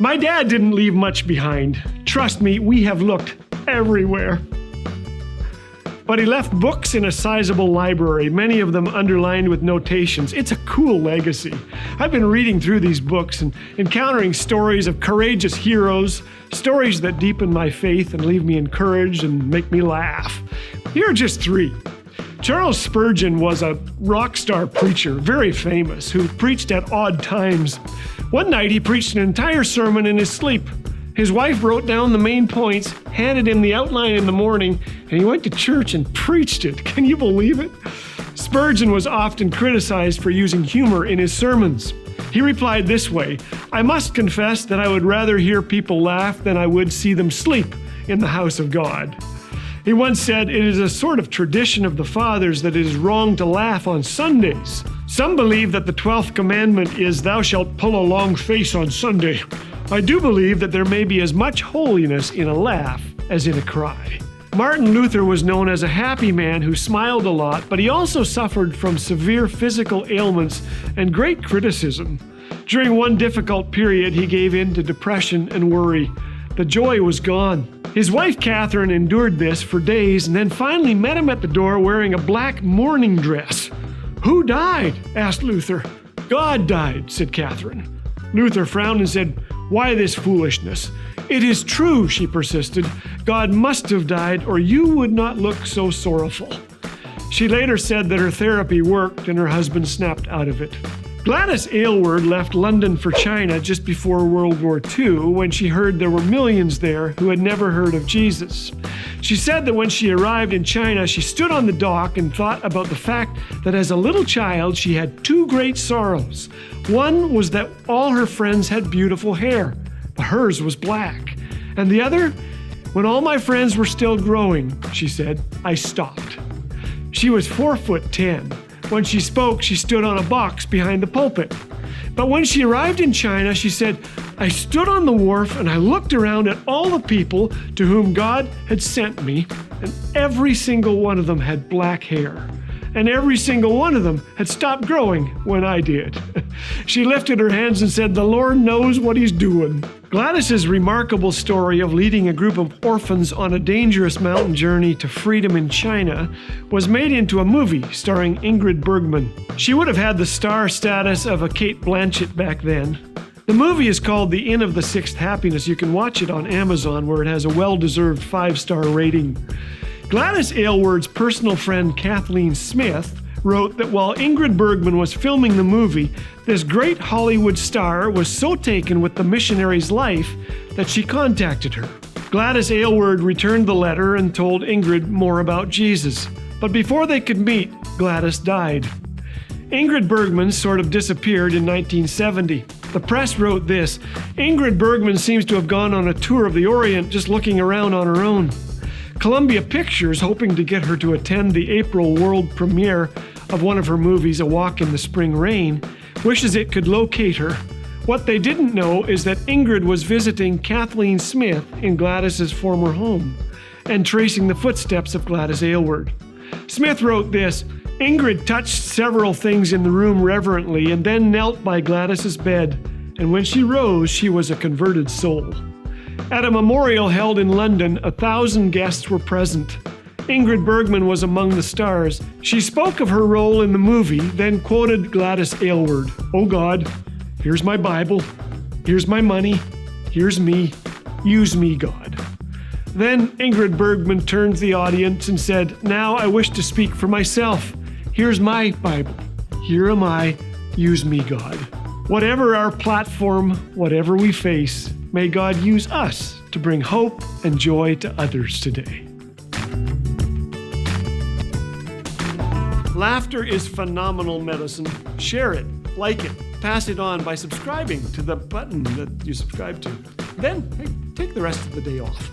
My dad didn't leave much behind. Trust me, we have looked everywhere. But he left books in a sizable library, many of them underlined with notations. It's a cool legacy. I've been reading through these books and encountering stories of courageous heroes, stories that deepen my faith and leave me encouraged and make me laugh. Here are just three. Charlespurgeon was a rock star preacher, very famous, who preached at odd times. One night he preached an entire sermon in his sleep. His wife wrote down the main points, handed him the outline in the morning, and he went to church and preached it. Can you believe it? Spurgeon was often criticized for using humor in his sermons. He replied this way, "I must confess that I would rather hear people laugh than I would see them sleep in the house of God." He once said, "It is a sort of tradition of the fathers that it is wrong to laugh on Sundays. Some believe that the 12th commandment is, 'Thou shalt pull a long face on Sunday.' I do believe that there may be as much holiness in a laugh as in a cry." Martin Luther was known as a happy man who smiled a lot, but he also suffered from severe physical ailments and great criticism. During one difficult period, he gave in to depression and worry. The joy was gone. His wife Catherine endured this for days and then finally met him at the door wearing a black mourning dress. "Who died?" asked Luther. "God died," said Catherine. Luther frowned and said, "Why this foolishness?" "It is true," she persisted. "God must have died or you would not look so sorrowful." She later said that her therapy worked and her husband snapped out of it. Gladys Aylward left London for China just before World War II when she heard there were millions there who had never heard of Jesus. She said that when she arrived in China, she stood on the dock and thought about the fact that as a little child, she had two great sorrows. One was that all her friends had beautiful hair, but hers was black. And the other, when all my friends were still growing, she said, I stopped. She was 4'10". When she spoke, she stood on a box behind the pulpit. But when she arrived in China, she said, I stood on the wharf and I looked around at all the people to whom God had sent me, and every single one of them had black hair. And every single one of them had stopped growing when I did. She lifted her hands and said, the Lord knows what he's doing. Gladys's remarkable story of leading a group of orphans on a dangerous mountain journey to freedom in China was made into a movie starring Ingrid Bergman. She would have had the star status of a Cate Blanchett back then. The movie is called The Inn of the Sixth Happiness. You can watch it on Amazon, where it has a well-deserved 5-star rating. Gladys Aylward's personal friend Kathleen Smith wrote that while Ingrid Bergman was filming the movie, this great Hollywood star was so taken with the missionary's life that she contacted her. Gladys Aylward returned the letter and told Ingrid more about Jesus. But before they could meet, Gladys died. Ingrid Bergman sort of disappeared in 1970. The press wrote this, Ingrid Bergman seems to have gone on a tour of the Orient just looking around on her own. Columbia Pictures, hoping to get her to attend the April world premiere of one of her movies, A Walk in the Spring Rain, wishes it could locate her. What they didn't know is that Ingrid was visiting Kathleen Smith in Gladys's former home and tracing the footsteps of Gladys Aylward. Smith wrote this, Ingrid touched several things in the room reverently and then knelt by Gladys's bed, and when she rose, she was a converted soul. At a memorial held in London, 1,000 guests were present. Ingrid Bergman was among the stars. She spoke of her role in the movie, then quoted Gladys Aylward, Oh God, here's my Bible, here's my money, here's me, use me, God. Then Ingrid Bergman turned to the audience and said, now I wish to speak for myself. Here's my Bible, here am I, use me, God. Whatever our platform, whatever we face, may God use us to bring hope and joy to others today. Laughter is phenomenal medicine. Share it, like it, pass it on by subscribing to the button that you subscribe to. Then, hey, take the rest of the day off.